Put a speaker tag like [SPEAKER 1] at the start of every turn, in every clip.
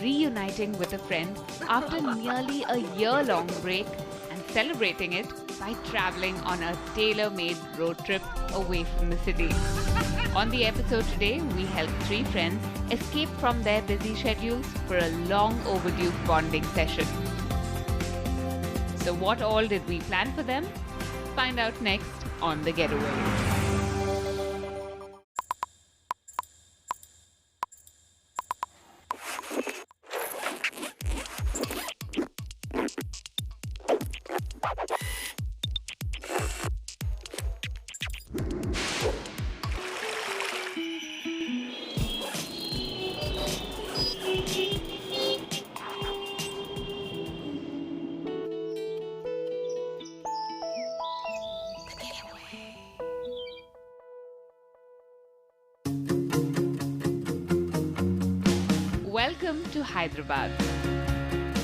[SPEAKER 1] reuniting with a friend after nearly a year-long break and celebrating it by traveling on a tailor-made road trip away from the city. On the episode today, we help three friends escape from their busy schedules for a long overdue bonding session. So what all did we plan for them? Find out next on The Getaway. Welcome to Hyderabad,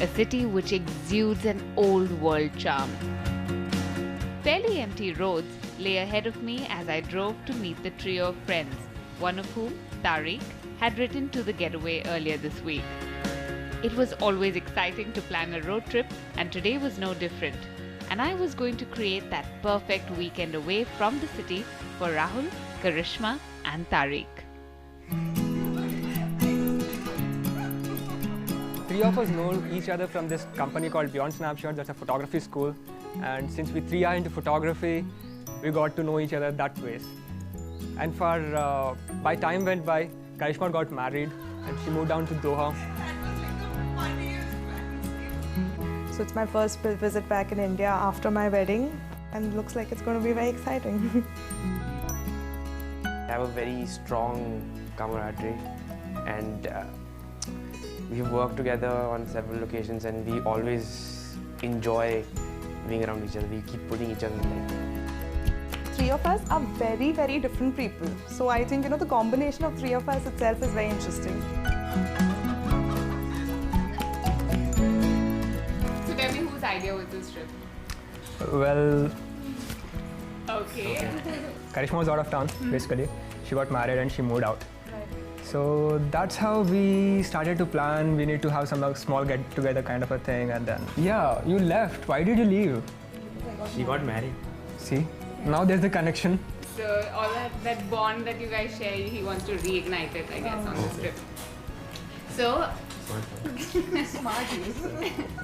[SPEAKER 1] a city which exudes an old world charm. Fairly empty roads lay ahead of me as I drove to meet the trio of friends, one of whom, Tariq, had written to The Getaway earlier this week. It was always exciting to plan a road trip, and today was no different. And I was going to create that perfect weekend away from the city for Rahul, Karishma and Tariq.
[SPEAKER 2] Three of us know each other from this company called Beyond Snapshot. That's a photography school, and since we three are into photography, we got to know each other that way. And by time went by, Karishma got married and she moved down to Doha.
[SPEAKER 3] So it's my first visit back in India after my wedding, and looks like it's going to be very exciting.
[SPEAKER 4] I have a very strong camaraderie, and we've worked together on several occasions, and we always enjoy being around each other. We keep putting each other in light.
[SPEAKER 3] Three of us are very, very different people. So I think, the combination of three of us itself is very interesting.
[SPEAKER 1] So tell me, whose idea was this trip?
[SPEAKER 2] Well,
[SPEAKER 1] Okay.
[SPEAKER 2] Karishma was out of town, basically. She got married and she moved out. So that's how we started to plan. We need to have some small get-together kind of a thing, and then, yeah, you left. Why did you leave?
[SPEAKER 4] She got married.
[SPEAKER 2] See, now there's the connection.
[SPEAKER 1] So all that bond that you guys share, he wants to reignite it, I guess, on this trip. So,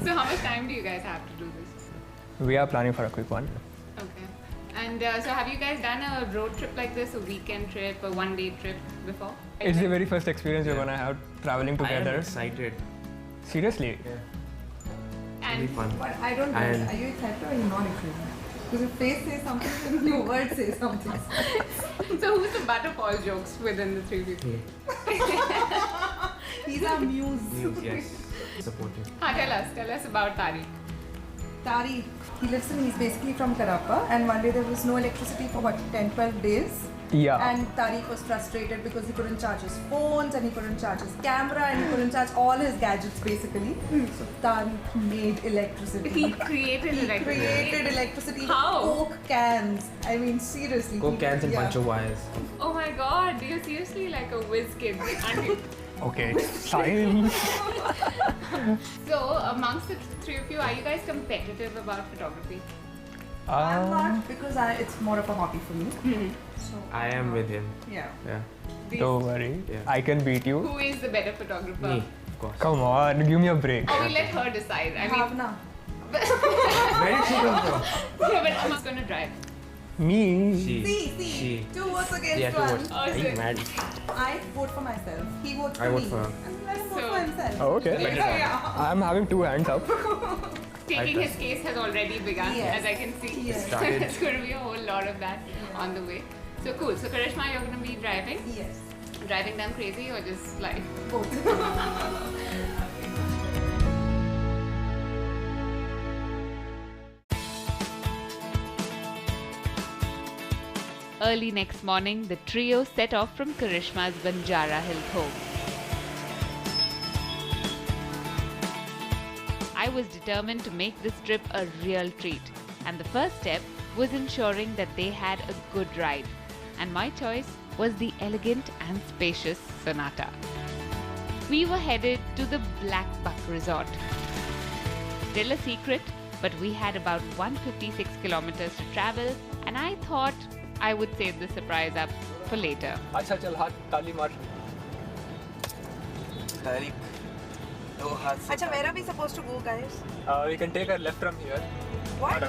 [SPEAKER 1] so how much time do you guys have to do this?
[SPEAKER 2] We are planning for a quick one.
[SPEAKER 1] Okay. And so have you guys done a road trip like this, a weekend trip, a one-day trip before?
[SPEAKER 2] It's the very first experience we're gonna have traveling
[SPEAKER 4] I
[SPEAKER 2] together.
[SPEAKER 4] am excited.
[SPEAKER 2] Seriously?
[SPEAKER 4] Yeah.
[SPEAKER 1] And
[SPEAKER 4] It'll be fun.
[SPEAKER 5] But I don't know,
[SPEAKER 4] And-
[SPEAKER 5] are you excited or are you not excited? Because your face says something and your words say something.
[SPEAKER 1] so who's the butterfall jokes within the three people?
[SPEAKER 5] He's our muse.
[SPEAKER 4] News, yes. Supportive.
[SPEAKER 1] Tell us about Tariq.
[SPEAKER 5] Tari, he's basically from Karnataka, and one day there was no electricity for 10-12 days.
[SPEAKER 2] Yeah.
[SPEAKER 5] And Tariq was frustrated because he couldn't charge his phones and he couldn't charge his camera and he couldn't charge all his gadgets basically. So Tariq made electricity.
[SPEAKER 1] He created electricity.
[SPEAKER 5] Created electricity.
[SPEAKER 1] How?
[SPEAKER 5] Coke cans. I mean, seriously.
[SPEAKER 4] Coke cans and bunch of wires.
[SPEAKER 1] Oh my god, you're seriously like a whiz kid, aren't you?
[SPEAKER 2] Okay, science.
[SPEAKER 1] So, amongst the three of you, are you guys competitive about photography?
[SPEAKER 5] I'm not, because it's more of a hobby for me. So,
[SPEAKER 4] I am with him.
[SPEAKER 5] yeah.
[SPEAKER 4] Yeah.
[SPEAKER 2] Don't worry,
[SPEAKER 4] Yeah.
[SPEAKER 2] I can beat you.
[SPEAKER 1] Who is the better photographer?
[SPEAKER 4] Me, of course.
[SPEAKER 2] Come on, give me a break.
[SPEAKER 1] Or we let her decide. I mean,
[SPEAKER 5] Bhavna.
[SPEAKER 4] Where did she come from?
[SPEAKER 1] yeah, but who's gonna drive?
[SPEAKER 2] Me?
[SPEAKER 5] See. Two votes against
[SPEAKER 4] Yeah, two
[SPEAKER 5] one.
[SPEAKER 4] votes.
[SPEAKER 1] Oh,
[SPEAKER 4] Are you
[SPEAKER 1] so-
[SPEAKER 4] mad?
[SPEAKER 5] I vote for myself. He votes for
[SPEAKER 4] I
[SPEAKER 5] me.
[SPEAKER 4] vote for her.
[SPEAKER 5] And let him vote
[SPEAKER 1] So-
[SPEAKER 5] for himself.
[SPEAKER 2] Oh, okay.
[SPEAKER 5] Yeah.
[SPEAKER 2] I'm having two hands up.
[SPEAKER 1] Taking
[SPEAKER 4] I
[SPEAKER 1] his case has already begun,
[SPEAKER 5] Yes.
[SPEAKER 1] as I can see.
[SPEAKER 5] Yes.
[SPEAKER 1] So there's going to be a whole lot of that on the way. So cool. So Karishma, you're going to be driving?
[SPEAKER 5] Yes.
[SPEAKER 1] Driving them crazy or just like...
[SPEAKER 5] Both.
[SPEAKER 1] Early next morning, the trio set off from Karishma's Banjara Hills home. I was determined to make this trip a real treat, and the first step was ensuring that they had a good ride. And my choice was the elegant and spacious Sonata. we were headed to the Black Buck Resort. Still a secret, but we had about 156 kilometers to travel, and I thought I would save the surprise up for later.
[SPEAKER 2] अच्छा चल हाथ ताली मार.
[SPEAKER 3] Acha, where are we supposed to go, guys?
[SPEAKER 2] We can take a left from here.
[SPEAKER 3] What?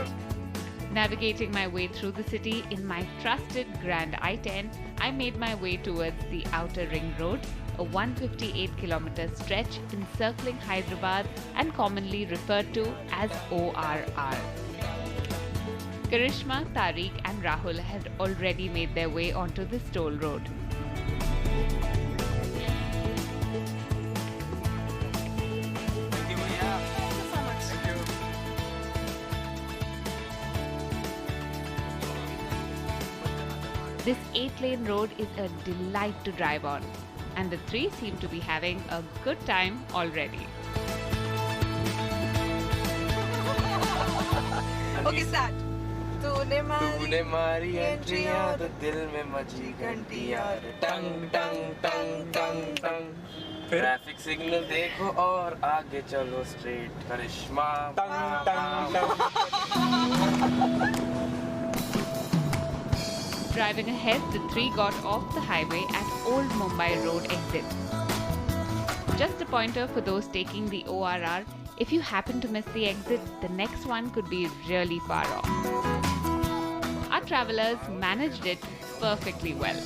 [SPEAKER 1] Navigating my way through the city in my trusted Grand I-10, I made my way towards the Outer Ring Road, a 158-kilometer stretch encircling Hyderabad and commonly referred to as ORR. Karishma, Tariq and Rahul had already made their way onto this toll road. This 8-lane road is a delight to drive on, and the three seem to be having a good time already.
[SPEAKER 3] Okay, start. तूने
[SPEAKER 4] मारी एंट्रियां तो दिल में मची घंटियां टंग टंग टंग टंग टंग ट्रैफिक सिग्नल देखो और आगे चलो स्ट्रेट करिश्मा टंग टंग टंग.
[SPEAKER 1] Driving ahead, the three got off the highway at Old Mumbai Road exit. Just a pointer for those taking the ORR, if you happen to miss the exit, the next one could be really far off. Our travelers managed it perfectly well.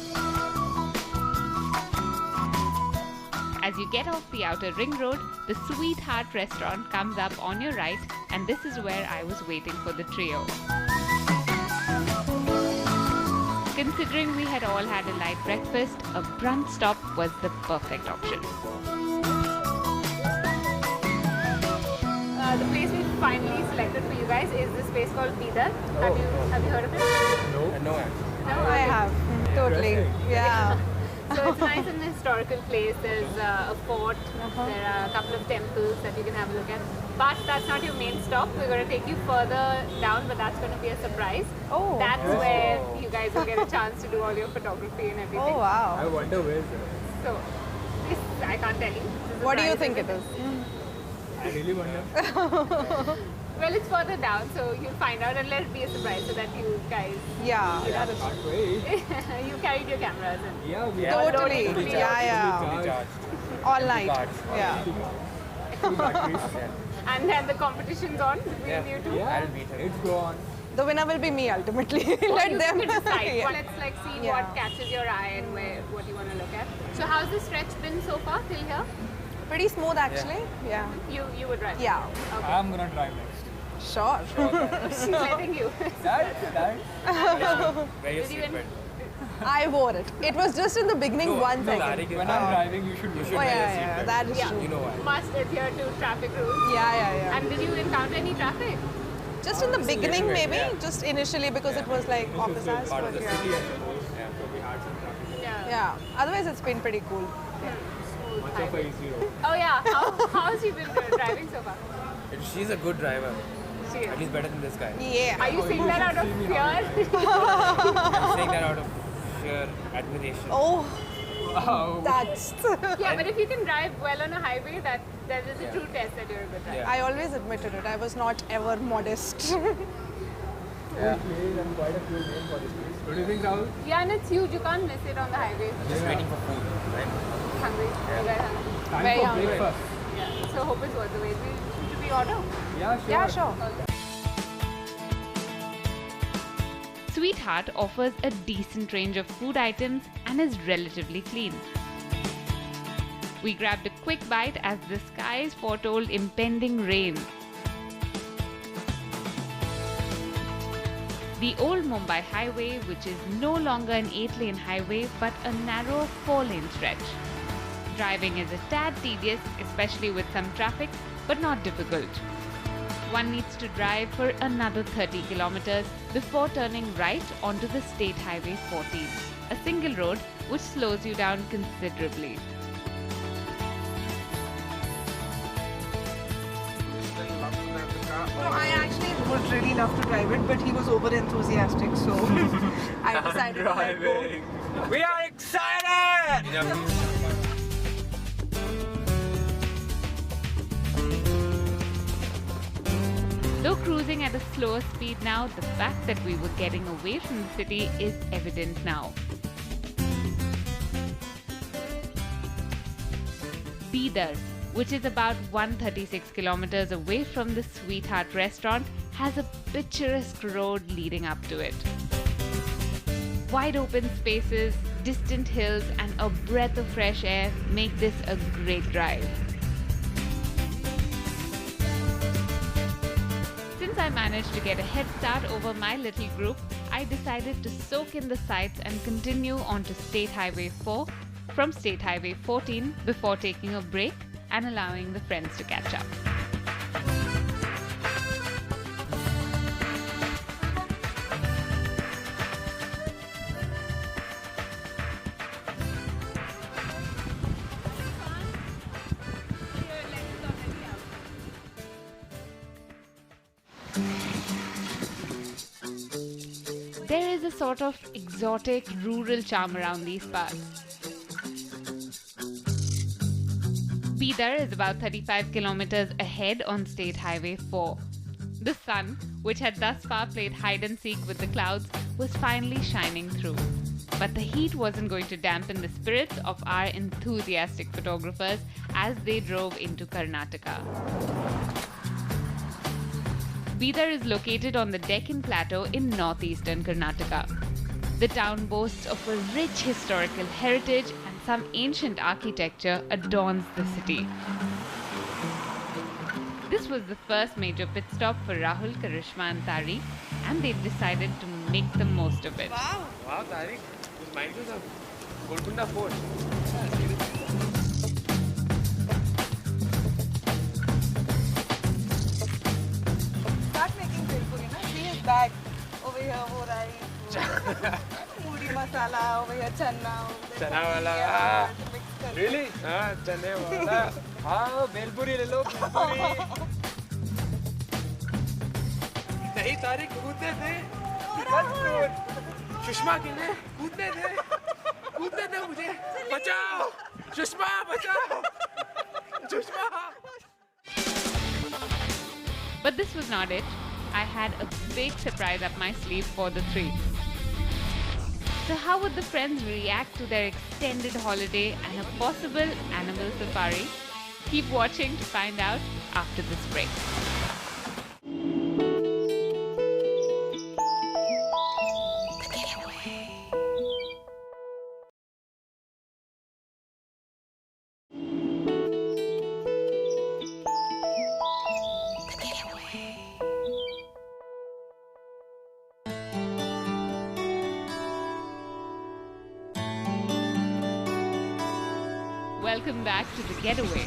[SPEAKER 1] As you get off the Outer Ring Road, the Sweetheart restaurant comes up on your right, and this is where I was waiting for the trio. Considering we had all had a light breakfast, a brunch stop was the perfect option.
[SPEAKER 6] The place we finally selected for you guys is this place called Bidar. Have you heard of it?
[SPEAKER 4] No.
[SPEAKER 3] I have. Totally. Yeah.
[SPEAKER 6] So it's a nice and historical place. There's a fort. There are a couple of temples that you can have a look at. But that's not your main stop. We're going to take you further down, but that's going to be a surprise.
[SPEAKER 3] Oh.
[SPEAKER 6] That's where you guys will get a chance to do all your photography and everything.
[SPEAKER 3] Oh, wow.
[SPEAKER 2] I wonder where is it.
[SPEAKER 6] So this I can't tell you. This is a
[SPEAKER 3] What do you
[SPEAKER 6] surprise,
[SPEAKER 3] think it
[SPEAKER 6] isn't
[SPEAKER 3] is?
[SPEAKER 2] I really wonder.
[SPEAKER 6] Well, it's further down, so you'll find out, and let it be a surprise so that you guys,
[SPEAKER 3] Yeah.
[SPEAKER 2] Can't wait.
[SPEAKER 6] you carried your cameras in.
[SPEAKER 2] Yeah, we
[SPEAKER 3] Totally.
[SPEAKER 6] Fully
[SPEAKER 3] Yeah. All night. Yeah.
[SPEAKER 6] And then the competition's on between you two.
[SPEAKER 2] Yeah, it's go on.
[SPEAKER 3] The winner will be me ultimately. Let
[SPEAKER 6] You
[SPEAKER 3] them
[SPEAKER 6] can decide.
[SPEAKER 3] Yeah.
[SPEAKER 6] Well, let's like see
[SPEAKER 3] Yeah.
[SPEAKER 6] what catches your eye and what you want to look at. So how's the stretch been so far till here?
[SPEAKER 3] Pretty smooth actually. Yeah.
[SPEAKER 6] You would drive.
[SPEAKER 3] Yeah.
[SPEAKER 6] Okay.
[SPEAKER 2] I'm gonna drive next.
[SPEAKER 3] Sure.
[SPEAKER 6] She's letting you.
[SPEAKER 2] That.
[SPEAKER 4] Very
[SPEAKER 6] Did you
[SPEAKER 4] stupid.
[SPEAKER 3] I wore it. It was just in the beginning one second.
[SPEAKER 4] Tariq is
[SPEAKER 2] When I'm driving, you should.
[SPEAKER 3] Oh yeah, that is
[SPEAKER 6] Yeah.
[SPEAKER 3] true.
[SPEAKER 4] You know why?
[SPEAKER 6] Must adhere to traffic rules.
[SPEAKER 3] Yeah.
[SPEAKER 6] And did you encounter any traffic?
[SPEAKER 3] Just in the beginning
[SPEAKER 4] bit,
[SPEAKER 3] maybe,
[SPEAKER 4] yeah.
[SPEAKER 3] just initially because it was like office hours.
[SPEAKER 4] Part of
[SPEAKER 3] but
[SPEAKER 4] the
[SPEAKER 3] yeah.
[SPEAKER 4] city, I suppose. Yeah, so we had some traffic.
[SPEAKER 6] Yeah.
[SPEAKER 3] Otherwise it's been pretty cool.
[SPEAKER 6] Smooth
[SPEAKER 2] Much of a
[SPEAKER 6] highway.
[SPEAKER 2] easy road.
[SPEAKER 6] Oh yeah. How's she been driving so far?
[SPEAKER 4] She's a good driver.
[SPEAKER 6] She
[SPEAKER 4] At
[SPEAKER 6] is.
[SPEAKER 4] least better than this guy.
[SPEAKER 3] Yeah.
[SPEAKER 6] Are you saying that out of fear?
[SPEAKER 4] I'm saying that out of sheer admiration.
[SPEAKER 3] Oh,
[SPEAKER 2] Wow.
[SPEAKER 3] that's.
[SPEAKER 6] Yeah, but if you can drive well on a highway, that is a true test that you're a good driver.
[SPEAKER 4] Yeah.
[SPEAKER 3] I always admitted it. I was not ever modest.
[SPEAKER 2] Cool place and quite a cool name for this place. What do you think, Rahul?
[SPEAKER 6] Yeah, and it's huge. You can't miss it on the highway.
[SPEAKER 4] Just waiting for food, right?
[SPEAKER 6] Hungry. You guys hungry?
[SPEAKER 2] Time
[SPEAKER 3] Very
[SPEAKER 2] for
[SPEAKER 3] hungry.
[SPEAKER 2] breakfast.
[SPEAKER 6] Yeah. So hope it's worth the wait. Should we order?
[SPEAKER 2] Yeah, sure.
[SPEAKER 3] Yeah, sure.
[SPEAKER 1] Sweetheart offers a decent range of food items and is relatively clean. We grabbed a quick bite as the skies foretold impending rain. The old Mumbai highway, which is no longer an 8-lane highway but a narrow 4-lane stretch. Driving is a tad tedious, especially with some traffic, but not difficult. One needs to drive for another 30 kilometers before turning right onto the State Highway 14, a single road which slows you down considerably.
[SPEAKER 3] No, I actually would really love to drive it, but he was over enthusiastic, so I decided to let go.
[SPEAKER 2] We are excited!
[SPEAKER 1] cruising at a slower speed now, the fact that we were getting away from the city is evident now. Bidar, which is about 136 kilometers away from the Sweetheart restaurant, has a picturesque road leading up to it. Wide open spaces, distant hills, and a breath of fresh air make this a great drive. Since I managed to get a head start over my little group, I decided to soak in the sights and continue onto State Highway 4 from State Highway 14 before taking a break and allowing the friends to catch up. There is a sort of exotic rural charm around these parts. Bidar is about 35 kilometers ahead on State Highway 4. The sun, which had thus far played hide and seek with the clouds, was finally shining through. But the heat wasn't going to dampen the spirits of our enthusiastic photographers as they drove into Karnataka. Bidar is located on the Deccan Plateau in northeastern Karnataka. The town boasts of a rich historical heritage and some ancient architecture adorns the city. This was the first major pit stop for Rahul, Karishma and Tariq, and they decided to make the most of it.
[SPEAKER 4] Wow, Tariq. This reminds us of Golconda Fort.
[SPEAKER 3] Start making bilpuri, na? See his bag. Over here, ho raha hai. Moody masala, over here channa.
[SPEAKER 2] Chana wala.
[SPEAKER 3] Yeah, mix kar-
[SPEAKER 2] Really? हाँ चने वाला. हाँ बेलपुरी ले लो बेलपुरी.
[SPEAKER 4] नहीं तारिक कूदने थे. मत कूद. सुषमा के लिए कूदने थे मुझे. बचाओ. सुषमा बचाओ. Sushma.
[SPEAKER 1] But this was not it. I had a big surprise up my sleeve for the three. So how would the friends react to their extended holiday and a possible animal safari? Keep watching to find out after this break. Welcome back to the Getaway.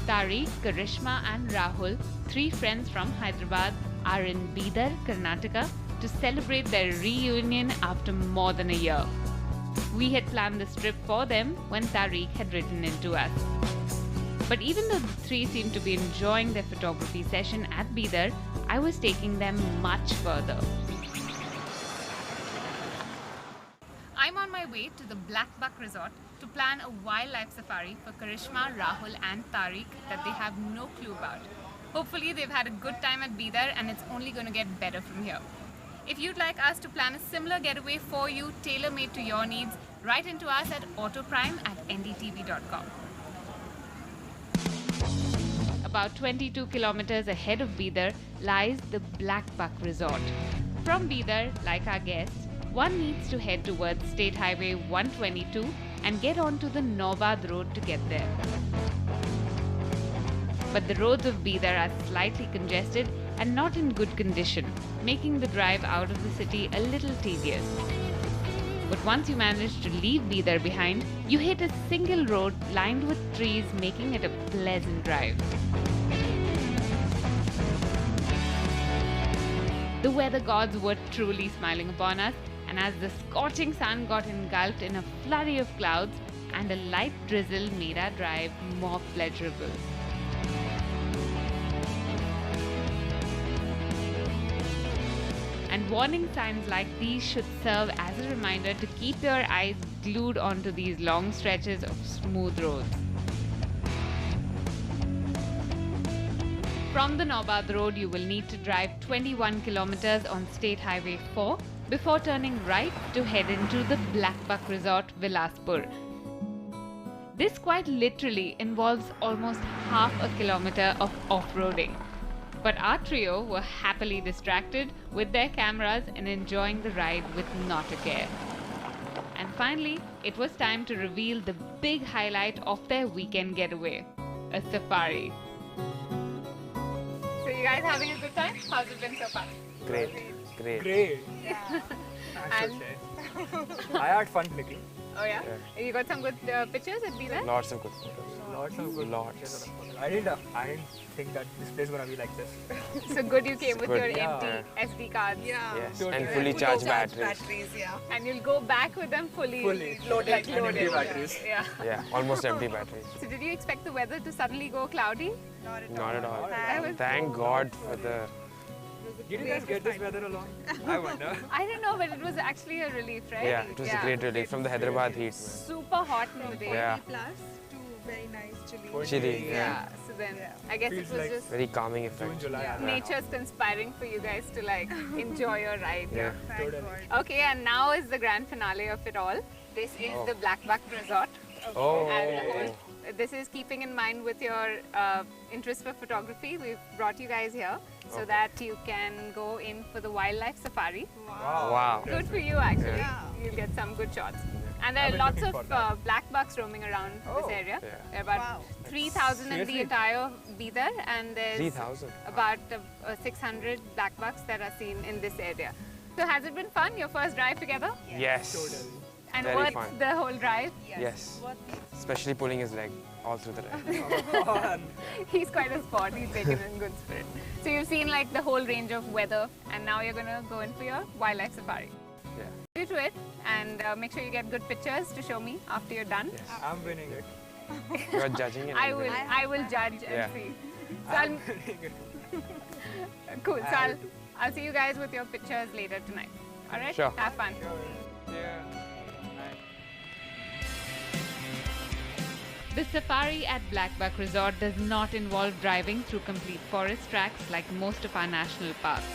[SPEAKER 1] Tariq, Karishma and Rahul, three friends from Hyderabad, are in Bidar, Karnataka to celebrate their reunion after more than a year. We had planned this trip for them when Tariq had written in to us. But even though the three seemed to be enjoying their photography session at Bidar, I was taking them much further. I'm on my way to the Black Buck Resort to plan a wildlife safari for Karishma, Rahul and Tariq that they have no clue about. Hopefully they've had a good time at Bidar and it's only going to get better from here. If you'd like us to plan a similar getaway for you, tailor-made to your needs, write into us at autoprime@ndtv.com. About 22 kilometers ahead of Bidar lies the Black Buck Resort. From Bidar, like our guests, one needs to head towards State Highway 122 and get onto the Nobad Road to get there. But the roads of Bidar are slightly congested and not in good condition, making the drive out of the city a little tedious. But once you manage to leave Bidar behind, you hit a single road lined with trees, making it a pleasant drive. The weather gods were truly smiling upon us, and as the scorching sun got engulfed in a flurry of clouds and a light drizzle made our drive more pleasurable. And warning signs like these should serve as a reminder to keep your eyes glued onto these long stretches of smooth roads. From the Naubad Road, you will need to drive 21 kilometers on State Highway 4 before turning right to head into the Black Buck Resort, Vilaspur. This quite literally involves almost half a kilometer of off-roading. But our trio were happily distracted with their cameras and enjoying the ride with not a care. And finally, it was time to reveal the big highlight of their weekend getaway, a safari.
[SPEAKER 6] So you guys having a good time? How's it been so far?
[SPEAKER 4] Great.
[SPEAKER 2] Great. I
[SPEAKER 6] And
[SPEAKER 2] should say. I had fun clicking.
[SPEAKER 6] oh yeah? You got some good pictures at Be There?
[SPEAKER 4] Lots of good photos.
[SPEAKER 2] Lots of good
[SPEAKER 4] Lots.
[SPEAKER 2] pictures of photos. I didn't think that this place is gonna be like this.
[SPEAKER 6] So good you came with
[SPEAKER 4] Good.
[SPEAKER 6] your
[SPEAKER 2] Yeah.
[SPEAKER 6] empty SD cards.
[SPEAKER 3] Yeah.
[SPEAKER 4] Yes,
[SPEAKER 2] Totally.
[SPEAKER 4] and fully charged batteries.
[SPEAKER 3] Yeah.
[SPEAKER 6] And you'll go back with them fully
[SPEAKER 3] Loaded.
[SPEAKER 6] Like
[SPEAKER 2] And
[SPEAKER 6] loaded.
[SPEAKER 2] empty batteries.
[SPEAKER 6] Yeah.
[SPEAKER 4] Yeah, almost empty batteries.
[SPEAKER 6] So did you expect the weather to suddenly go cloudy?
[SPEAKER 3] Not at all.
[SPEAKER 4] Not at all.
[SPEAKER 6] That was
[SPEAKER 4] Thank God for the.
[SPEAKER 2] Did you guys get this weather along? I wonder.
[SPEAKER 6] I don't know, but it was actually a relief, right?
[SPEAKER 4] Yeah, it was a great relief from the Hyderabad heat.
[SPEAKER 6] Super hot in the day.
[SPEAKER 4] Yeah.
[SPEAKER 3] Plus, two very nice chili.
[SPEAKER 4] Chilly,
[SPEAKER 6] Yeah. So then I guess
[SPEAKER 2] Feels
[SPEAKER 6] it was
[SPEAKER 2] like
[SPEAKER 6] just
[SPEAKER 4] Very calming
[SPEAKER 2] June,
[SPEAKER 4] effect.
[SPEAKER 2] July.
[SPEAKER 6] nature's conspiring for you guys to like enjoy your ride.
[SPEAKER 4] Yeah.
[SPEAKER 3] Thank
[SPEAKER 2] Totally.
[SPEAKER 3] God.
[SPEAKER 6] Okay, and now is the grand finale of it all. This is the Black Buck Resort.
[SPEAKER 4] Oh.
[SPEAKER 6] And this is keeping in mind with your interest for photography. We've brought you guys here so that you can go in for the wildlife safari.
[SPEAKER 4] Wow.
[SPEAKER 6] Good for you, actually.
[SPEAKER 3] Yeah.
[SPEAKER 6] You'll get some good shots. And there
[SPEAKER 2] I've
[SPEAKER 6] are
[SPEAKER 2] been
[SPEAKER 6] lots
[SPEAKER 2] looking
[SPEAKER 6] of
[SPEAKER 2] for that.
[SPEAKER 6] black bucks roaming around this area.
[SPEAKER 4] Yeah.
[SPEAKER 6] There are about
[SPEAKER 3] Wow.
[SPEAKER 6] 3,000 in the
[SPEAKER 2] Seriously?
[SPEAKER 6] entire Bidar, and there's
[SPEAKER 4] 3,000.
[SPEAKER 6] about 600 black bucks that are seen in this area. So has it been fun, your first drive together?
[SPEAKER 4] Yes.
[SPEAKER 2] Totally.
[SPEAKER 6] And
[SPEAKER 4] Very
[SPEAKER 6] worth
[SPEAKER 4] fun.
[SPEAKER 6] the whole drive?
[SPEAKER 4] Yes.
[SPEAKER 3] What the-
[SPEAKER 4] Especially pulling his leg all through the ride.
[SPEAKER 6] He's quite a sport, he's taken in good spirit. So you've seen like the whole range of weather, and now you're gonna go in for your wildlife safari.
[SPEAKER 4] Yeah.
[SPEAKER 6] Do to it, and make sure you get good pictures to show me after you're done.
[SPEAKER 2] I'm winning it.
[SPEAKER 4] You're judging it.
[SPEAKER 6] I will judge and
[SPEAKER 4] Yeah.
[SPEAKER 6] see. So
[SPEAKER 2] I'm winning it.
[SPEAKER 6] cool. So I'll see you guys with your pictures later tonight. All right?
[SPEAKER 4] Sure.
[SPEAKER 6] Have fun.
[SPEAKER 2] Yeah.
[SPEAKER 1] The safari at Black Buck Resort does not involve driving through complete forest tracks like most of our national parks.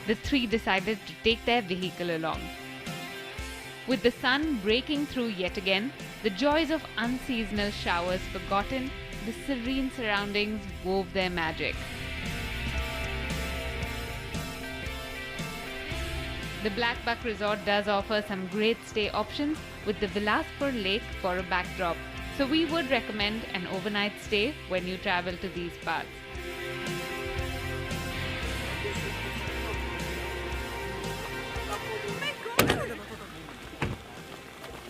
[SPEAKER 1] The three decided to take their vehicle along. With the sun breaking through yet again, the joys of unseasonal showers forgotten, the serene surroundings wove their magic. The Black Buck Resort does offer some great stay options with the Vilaspur Lake for a backdrop, so we would recommend an overnight stay when you travel to these parts.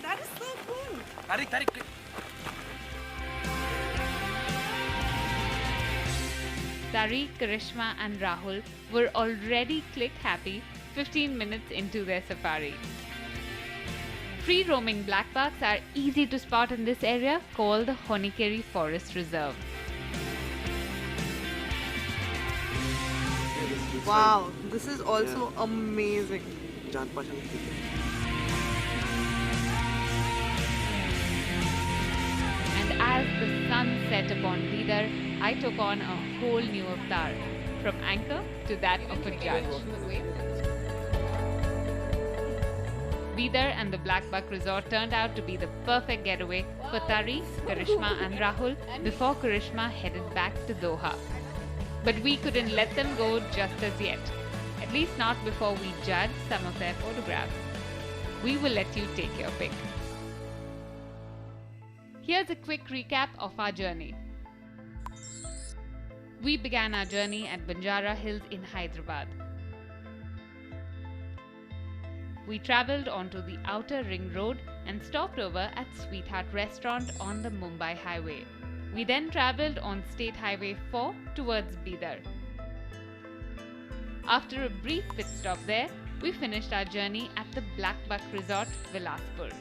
[SPEAKER 3] That is so cool.
[SPEAKER 1] Tariq, Karishma and Rahul were already click happy 15 minutes into their safari. Free roaming black bucks are easy to spot in this area called the Honikeri Forest Reserve.
[SPEAKER 3] Wow, this is also amazing.
[SPEAKER 1] And as the sun set upon Bidar, I took on a whole new avatar, from anchor to that of a judge. Bidar and the Black Buck Resort turned out to be the perfect getaway for Tariq, Karishma and Rahul before Karishma headed back to Doha. But we couldn't let them go just as yet, at least not before we judged some of their photographs. We will let you take your pick. Here's a quick recap of our journey. We began our journey at Banjara Hills in Hyderabad. We travelled onto the outer ring road and stopped over at Sweetheart Restaurant on the Mumbai Highway. We then travelled on State Highway 4 towards Bidar. After a brief pit stop there, we finished our journey at the Black Buck Resort, Vilaspur.